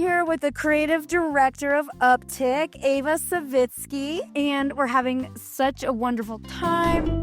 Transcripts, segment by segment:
here with the creative director of Upptic, Ava Savitsky, and we're having such a wonderful time.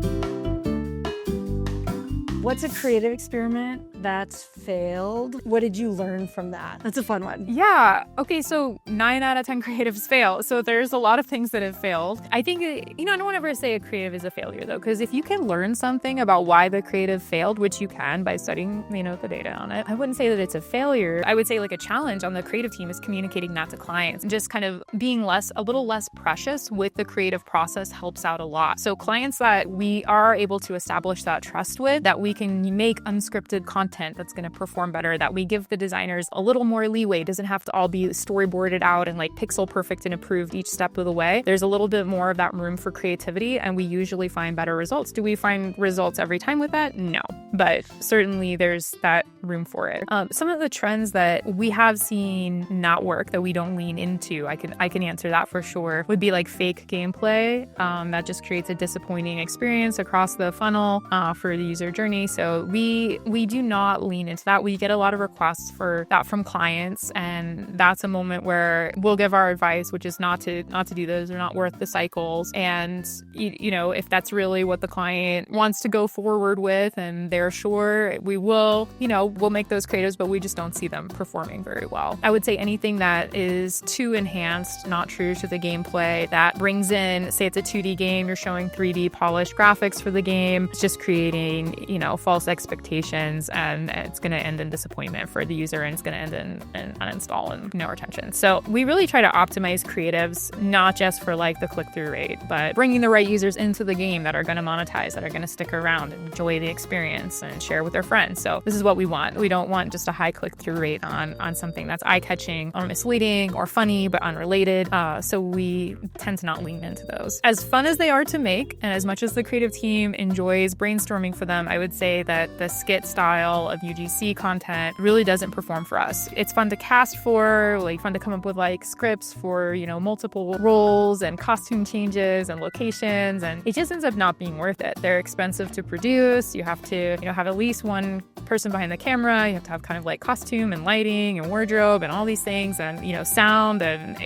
What's a creative experiment that's failed? What did you learn from that? That's a fun one. Yeah. Okay, so 9 out of 10 creatives fail. So there's a lot of things that have failed. I think, I don't want to ever say a creative is a failure, though, because if you can learn something about why the creative failed, which you can by studying, the data on it, I wouldn't say that it's a failure. I would say like a challenge on the creative team is communicating that to clients and just kind of being a little less precious with the creative process helps out a lot. So clients that we are able to establish that trust with, that we can make unscripted content that's going to perform better, that we give the designers a little more leeway. It doesn't have to all be storyboarded out and like pixel perfect and approved each step of the way. There's a little bit more of that room for creativity, and we usually find better results. Do we find results every time with that? No, but certainly there's that room for it. Some of the trends that we have seen not work that we don't lean into, I can answer that for sure, would be like fake gameplay. That just creates a disappointing experience across the funnel for the user journey. So we do not lean into that. We get a lot of requests for that from clients, and that's a moment where we'll give our advice, which is not to do those. They're not worth the cycles. And if that's really what the client wants to go forward with and they're sure, we will, we'll make those creatives, but we just don't see them performing very well. I would say anything that is too enhanced, not true to the gameplay, that brings in, say it's a 2D game, you're showing 3D polished graphics for the game, it's just creating, false expectations, and it's going to end in disappointment for the user, and it's going to end in uninstall and no retention. So we really try to optimize creatives, not just for like the click-through rate, but bringing the right users into the game that are going to monetize, that are going to stick around and enjoy the experience and share with their friends. So this is what we want. We don't want just a high click-through rate on something that's eye-catching or misleading or funny but unrelated. So we tend to not lean into those. As fun as they are to make, and as much as the creative team enjoys brainstorming for them, I would say that the skit style of UGC content really doesn't perform for us. It's fun to cast for, like fun to come up with like scripts for, multiple roles and costume changes and locations, and it just ends up not being worth it. They're expensive to produce. You have to, have at least one person behind the camera. You have to have kind of like costume and lighting and wardrobe and all these things, and, sound, and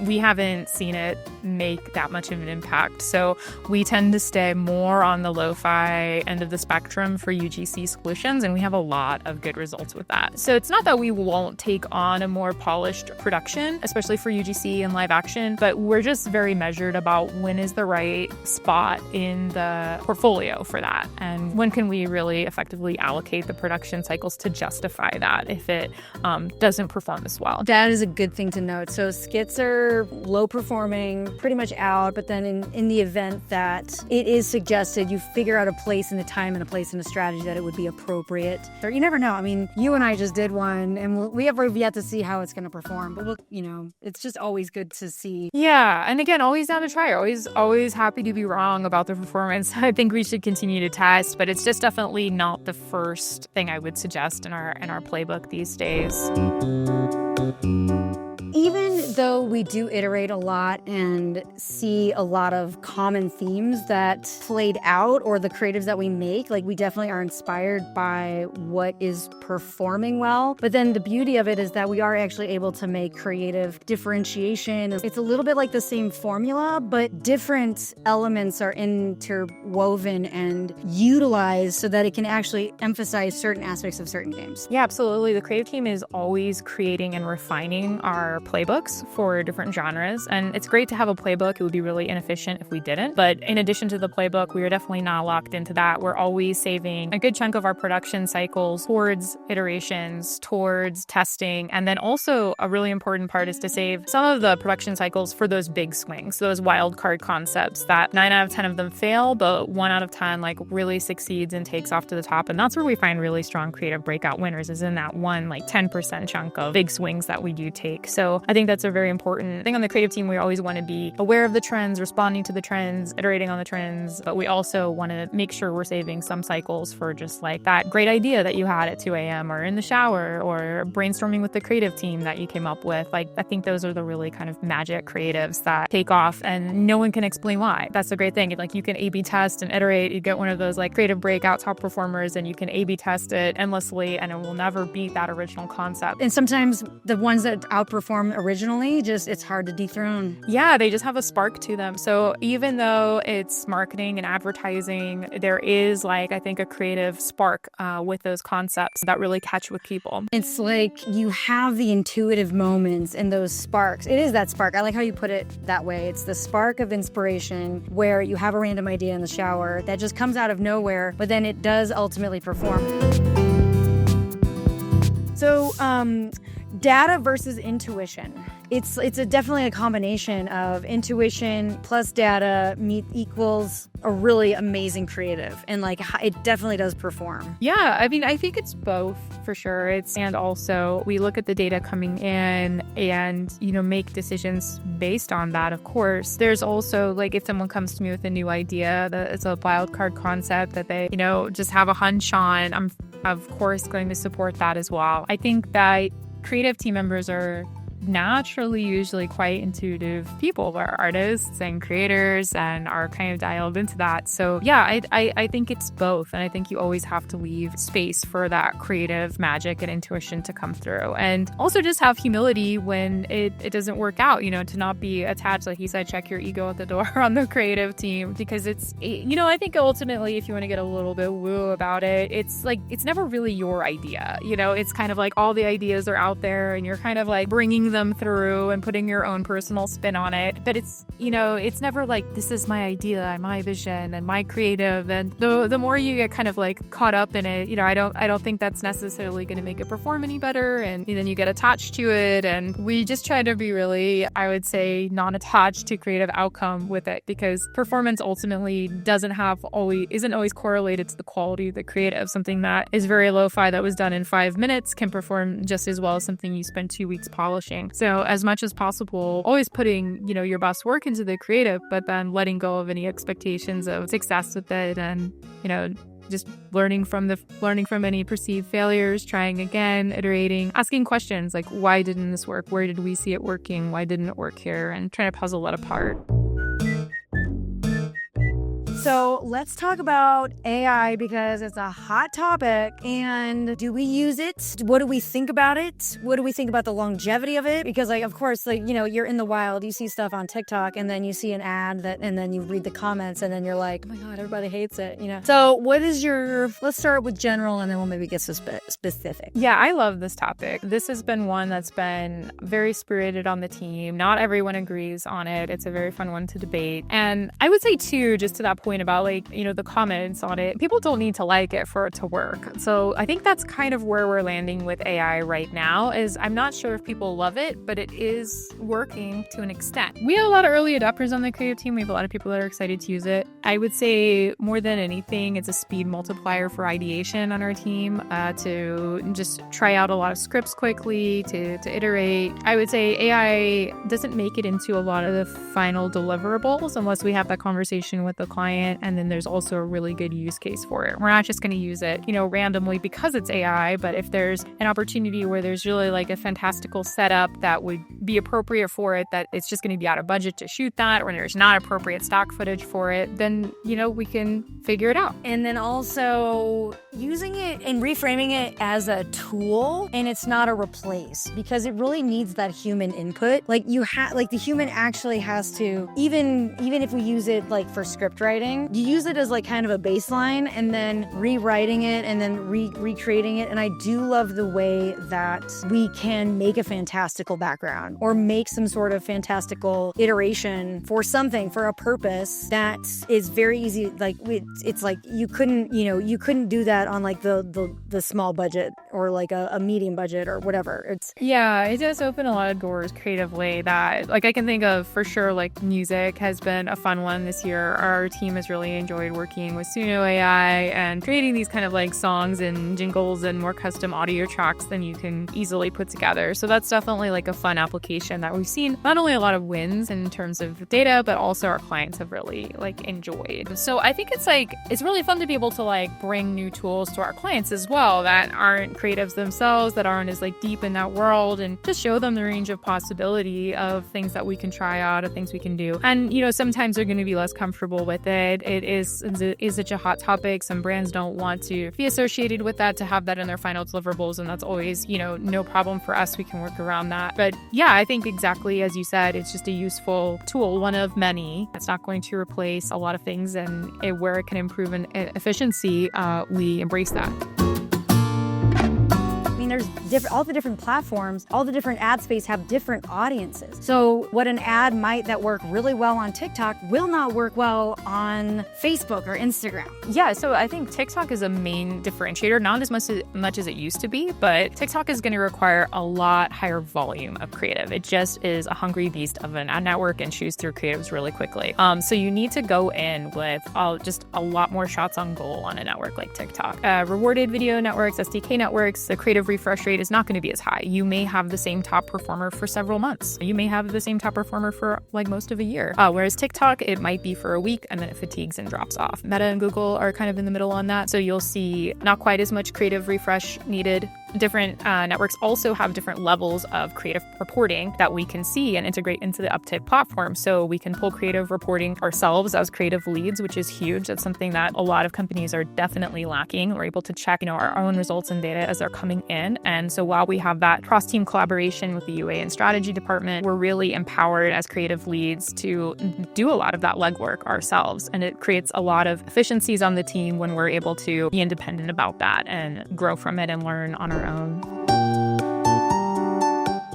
we haven't seen it make that much of an impact. So we tend to stay more on the lo-fi end of the spectrum for UGC solutions, and we have a lot of good results with that. So it's not that we won't take on a more polished production, especially for UGC and live action, but we're just very measured about when is the right spot in the portfolio for that, and when can we really effectively allocate the production cycles to justify that if it doesn't perform as well. That is a good thing to note. So skits are low performing, pretty much out, but then in the event that it is suggested, you figure out a place and a time and a place and a strategy that it would be appropriate. Or you never know. I mean, you and I just did one, and we have yet to see how it's going to perform, but it's just always good to see. Yeah, and again, always down to try. Always happy to be wrong about the performance. I think we should continue to test, but it's just definitely not the first thing I would suggest in our playbook these days. Even though we do iterate a lot and see a lot of common themes that played out, or the creatives that we make, like we definitely are inspired by what is performing well. But then the beauty of it is that we are actually able to make creative differentiation. It's a little bit like the same formula, but different elements are interwoven and utilized so that it can actually emphasize certain aspects of certain games. Yeah, absolutely. The creative team is always creating and refining our playbooks for different genres, and it's great to have a playbook. It would be really inefficient if we didn't, but in addition to the playbook, we are definitely not locked into that. We're always saving a good chunk of our production cycles towards iterations, towards testing, and then also a really important part is to save some of the production cycles for those big swings, those wild card concepts that 9 out of 10 of them fail, but 1 out of 10 like really succeeds and takes off to the top. And that's where we find really strong creative breakout winners, is in that 10% chunk of big swings that we do take. So I think that's a very important. I think on the creative team, we always want to be aware of the trends, responding to the trends, iterating on the trends, but we also want to make sure we're saving some cycles for just like that great idea that you had at 2 a.m. or in the shower or brainstorming with the creative team that you came up with. Like, I think those are the really kind of magic creatives that take off and no one can explain why. That's the great thing. Like, you can A/B test and iterate. You get one of those like creative breakout top performers and you can A/B test it endlessly and it will never beat that original concept. And sometimes the ones that outperform originally, it's hard to dethrone. Yeah, they just have a spark to them. So even though it's marketing and advertising, there is like, I think, a creative spark with those concepts that really catch with people. It's like you have the intuitive moments and those sparks. It is that spark. I like how you put it that way. It's the spark of inspiration where you have a random idea in the shower that just comes out of nowhere, but then it does ultimately perform. So, data versus intuition. It's definitely a combination of intuition plus data equals a really amazing creative, and like it definitely does perform. Yeah, I mean, I think it's both for sure. And also we look at the data coming in and, make decisions based on that. Of course, there's also like if someone comes to me with a new idea that it's a wild card concept that they, just have a hunch on, I'm of course going to support that as well. I think that creative team members are naturally usually quite intuitive people. We're artists and creators and are kind of dialed into that. So yeah, I think it's both. And I think you always have to leave space for that creative magic and intuition to come through. And also just have humility when it doesn't work out, to not be attached, like you said, check your ego at the door on the creative team, because I think ultimately if you want to get a little bit woo about it, it's like, it's never really your idea. It's kind of like all the ideas are out there and you're kind of like bringing them through and putting your own personal spin on it. But it's never like, this is my idea and my vision and my creative. And the more you get kind of like caught up in it, I don't think that's necessarily going to make it perform any better. And then you get attached to it. And we just try to be really, I would say, non-attached to creative outcome with it, because performance ultimately isn't always correlated to the quality of the creative. Something that is very lo-fi that was done in 5 minutes can perform just as well as something you spend 2 weeks polishing. So as much as possible, always putting, your best work into the creative, but then letting go of any expectations of success with it, and, just learning from any perceived failures, trying again, iterating, asking questions like, why didn't this work? Where did we see it working? Why didn't it work here? And trying to puzzle that apart. So let's talk about AI, because it's a hot topic. And do we use it? What do we think about it? What do we think about the longevity of it? Because of course, you're in the wild, you see stuff on TikTok and then you see an ad and then you read the comments and then you're like, oh my God, everybody hates it, So let's start with general and then we'll maybe get specific. Yeah, I love this topic. This has been one that's been very spirited on the team. Not everyone agrees on it. It's a very fun one to debate. And I would say too, just to that point about the comments on it, people don't need to like it for it to work. So I think that's kind of where we're landing with AI right now. Is I'm not sure if people love it, but it is working to an extent. We have a lot of early adopters on the creative team. We have a lot of people that are excited to use it. I would say more than anything, it's a speed multiplier for ideation on our team, to just try out a lot of scripts quickly, to iterate. I would say AI doesn't make it into a lot of the final deliverables unless we have that conversation with the client. And then there's also a really good use case for it. We're not just going to use it, randomly because it's AI, but if there's an opportunity where there's really like a fantastical setup that would be appropriate for it, that it's just going to be out of budget to shoot that, or there's not appropriate stock footage for it, then, we can figure it out. And then also using it and reframing it as a tool, and it's not a replace, because it really needs that human input. Like the human actually has to, even if we use it like for script writing, you use it as like kind of a baseline and then rewriting it and then recreating it. And I do love the way that we can make a fantastical background or make some sort of fantastical iteration for something, for a purpose that is very easy. Like it's like you couldn't do that on like the small budget or like a medium budget or whatever. Yeah, it does open a lot of doors creatively that like I can think of for sure. Like music has been a fun one this year. Our team has really enjoyed working with Suno AI and creating these kind of like songs and jingles and more custom audio tracks than you can easily put together. So that's definitely like a fun application that we've seen not only a lot of wins in terms of data, but also our clients have really like enjoyed. So I think it's really fun to be able to like bring new tools to our clients as well that aren't creatives themselves, that aren't as like deep in that world, and just show them the range of possibility of things that we can try out, of things we can do. And sometimes they're going to be less comfortable with it. It is such a hot topic. Some brands don't want to be associated with that, to have that in their final deliverables, and that's always no problem for us. We can work around that. But yeah, I think exactly as you said, it's just a useful tool, one of many. It's not going to replace a lot of things, and where it can improve in efficiency, we embrace that. There's all the different platforms, all the different ad space have different audiences. So what an ad might that work really well on TikTok will not work well on Facebook or Instagram. Yeah, so I think TikTok is a main differentiator, not as much as it used to be, but TikTok is going to require a lot higher volume of creative. It just is a hungry beast of an ad network and chews through creatives really quickly. So you need to go in with just a lot more shots on goal on a network like TikTok. Rewarded video networks, SDK networks, the creative refresh rate is not going to be as high. You may have the same top performer for several months. You may have the same top performer for like most of a year. Whereas TikTok, it might be for a week and then it fatigues and drops off. Meta and Google are kind of in the middle on that. So you'll see not quite as much creative refresh needed. Different networks also have different levels of creative reporting that we can see and integrate into the Upptic platform. So we can pull creative reporting ourselves as creative leads, which is huge. That's something that a lot of companies are definitely lacking. We're able to check, our own results and data as they're coming in. And so while we have that cross-team collaboration with the UA and strategy department, we're really empowered as creative leads to do a lot of that legwork ourselves. And it creates a lot of efficiencies on the team when we're able to be independent about that and grow from it and learn on our own.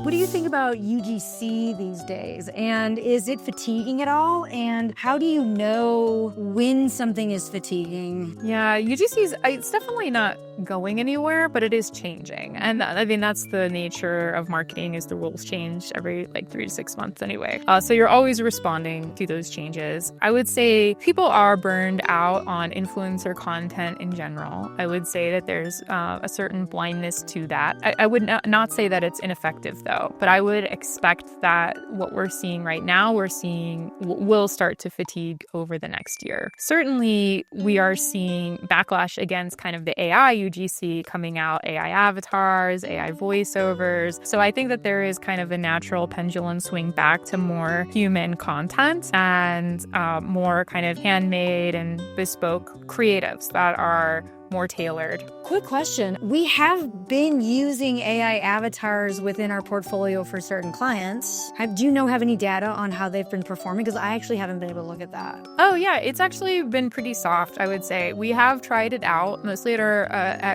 What do you think about UGC these days? And is it fatiguing at all? And how do you know when something is fatiguing? Yeah, UGC it's definitely not going anywhere, but it is changing. And I mean, that's the nature of marketing, is the rules change every 3 to 6 months anyway. So you're always responding to those changes. I would say people are burned out on influencer content in general. I would say that there's a certain blindness to that. I would not say that it's ineffective though, but I would expect that what we're seeing right now, will start to fatigue over the next year. Certainly, we are seeing backlash against kind of the AI UGC coming out, AI avatars, AI voiceovers. So I think that there is kind of a natural pendulum swing back to more human content and more kind of handmade and bespoke creatives that are more tailored. Quick question. We have been using AI avatars within our portfolio for certain clients. Do you have any data on how they've been performing? Because I actually haven't been able to look at that. Oh yeah, it's actually been pretty soft, I would say. We have tried it out, mostly at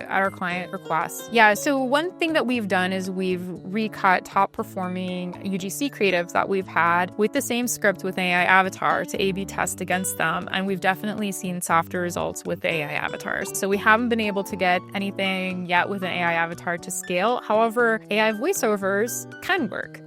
our client requests. Yeah, so one thing that we've done is we've recut top performing UGC creatives that we've had with the same script with AI avatar to A/B test against them, and we've definitely seen softer results with the AI avatars. So we haven't been able to get anything yet with an AI avatar to scale. However, AI voiceovers can work.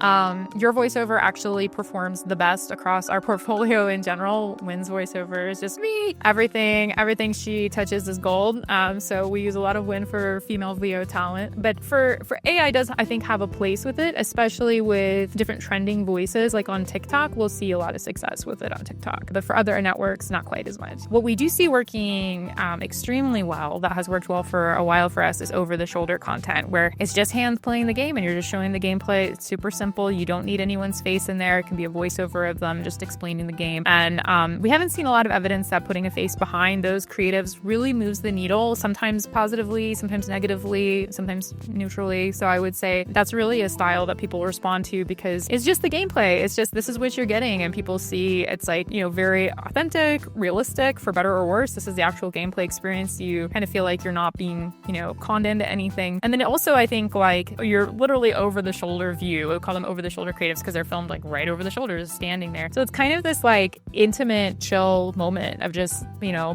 Your voiceover actually performs the best across our portfolio in general. Wynn's voiceover is just me. Everything she touches is gold. So we use a lot of Wynn for female VO talent. But for AI does, I think, have a place with it, especially with different trending voices. Like on TikTok, we'll see a lot of success with it on TikTok. But for other networks, not quite as much. What we do see working extremely well, that has worked well for a while for us, is over-the-shoulder content, where it's just hands playing the game and you're just showing the gameplay. It's super simple. You don't need anyone's face in there. It can be a voiceover of them just explaining the game. And we haven't seen a lot of evidence that putting a face behind those creatives really moves the needle, sometimes positively, sometimes negatively, sometimes neutrally. So I would say that's really a style that people respond to because it's just the gameplay. It's just, this is what you're getting. And people see it's very authentic, realistic, for better or worse. This is the actual gameplay experience you kind of feel like you're not being, conned into anything. And then also, I think like you're literally over the shoulder view. We call them over the shoulder creatives because they're filmed like right over the shoulders, standing there. So it's kind of this like intimate, chill moment of just,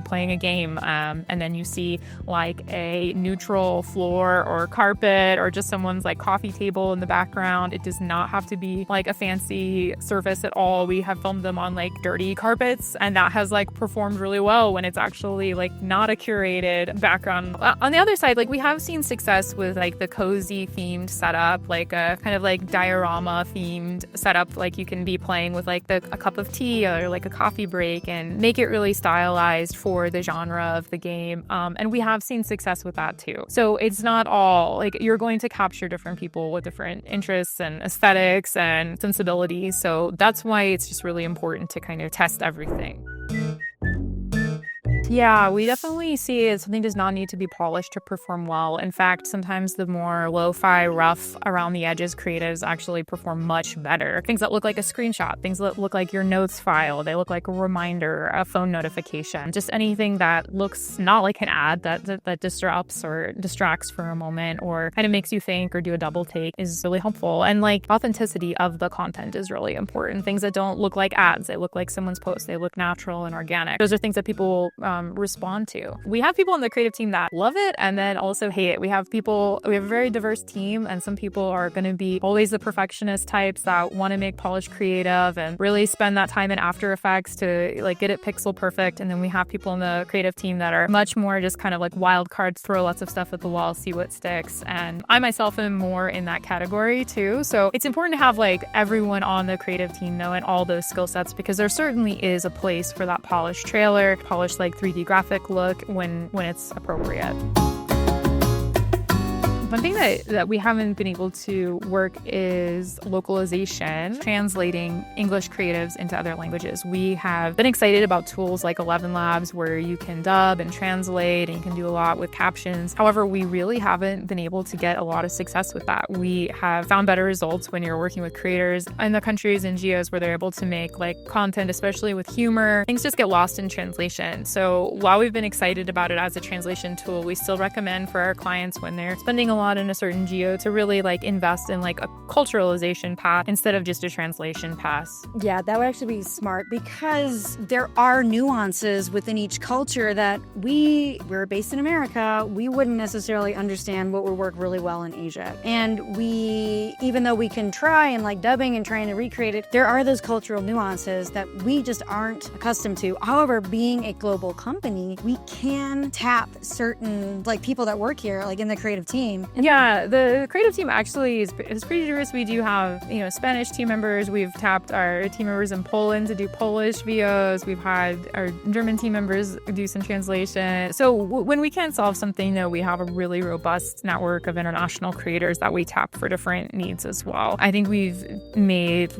playing a game. And then you see like a neutral floor or carpet or just someone's like coffee table in the background. It does not have to be like a fancy surface at all. We have filmed them on like dirty carpets, and that has like performed really well when it's actually like not a curated background. On the other side, like we have seen success with like the cozy themed setup, like a kind of like diorama themed setup. Like you can be playing with like a cup of tea or like a coffee break and make it really stylized for the genre of the game. And we have seen success with that too. So it's not all like you're going to capture different people with different interests and aesthetics and sensibilities. So that's why it's just really important to kind of test everything. Yeah, we definitely see it. Something does not need to be polished to perform well. In fact, sometimes the more lo-fi, rough around the edges creatives actually perform much better. Things that look like a screenshot, things that look like your notes file, they look like a reminder, a phone notification, just anything that looks not like an ad that disrupts or distracts for a moment or kind of makes you think or do a double take is really helpful. And like authenticity of the content is really important. Things that don't look like ads, they look like someone's post, they look natural and organic. Those are things that people respond to. We have people on the creative team that love it and then also hate it. We have a very diverse team, and some people are going to be always the perfectionist types that want to make polished creative and really spend that time in After Effects to like get it pixel perfect. And then we have people on the creative team that are much more just kind of like wild cards, throw lots of stuff at the wall, see what sticks. And I myself am more in that category too. So it's important to have like everyone on the creative team though, and all those skill sets, because there certainly is a place for that polished trailer, polished like 3D graphic look when it's appropriate. One thing that we haven't been able to work is localization, translating English creatives into other languages. We have been excited about tools like 11 Labs where you can dub and translate and you can do a lot with captions. However, we really haven't been able to get a lot of success with that. We have found better results when you're working with creators in the countries and geos where they're able to make like content, especially with humor. Things just get lost in translation. So while we've been excited about it as a translation tool, we still recommend for our clients when they're spending a lot in a certain geo to really like invest in like a culturalization path instead of just a translation pass. Yeah, that would actually be smart because there are nuances within each culture that we're based in America, we wouldn't necessarily understand what would work really well in Asia. And even though we can try and like dubbing and trying to recreate it, there are those cultural nuances that we just aren't accustomed to. However, being a global company, we can tap certain like people that work here, like in the creative team. Yeah, the creative team actually is pretty diverse. We do have, Spanish team members. We've tapped our team members in Poland to do Polish VOs. We've had our German team members do some translation. So when we can't solve something, though, we have a really robust network of international creators that we tap for different needs as well. I think we've made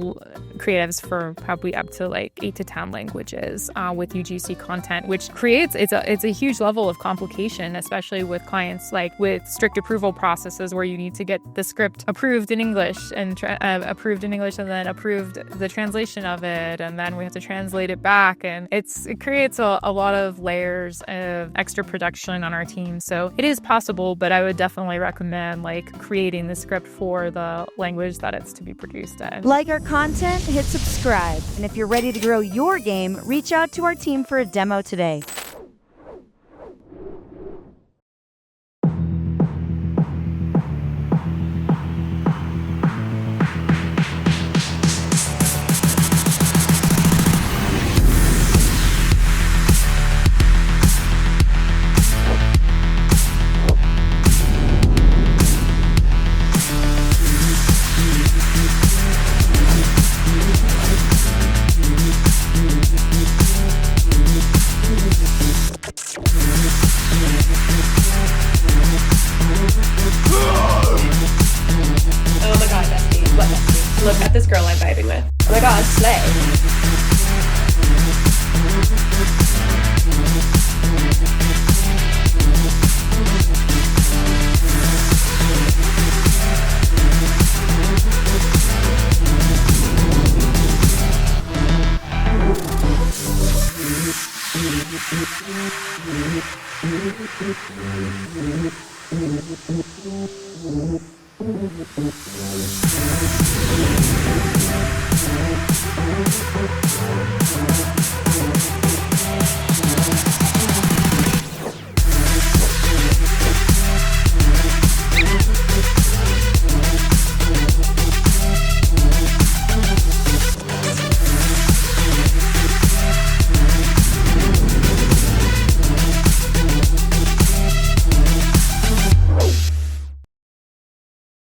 creatives for probably up to like 8 to 10 languages with UGC content, which creates, it's a huge level of complication, especially with clients like with strict approval processes where you need to get the script approved in English and then approved the translation of it, and then we have to translate it back, and it creates a lot of layers of extra production on our team. So it is possible, but I would definitely recommend like creating the script for the language that it's to be produced in. Like our content, hit subscribe, and if you're ready to grow your game, reach out to our team for a demo today. Look at this girl I'm vibing with. Oh my god, slay.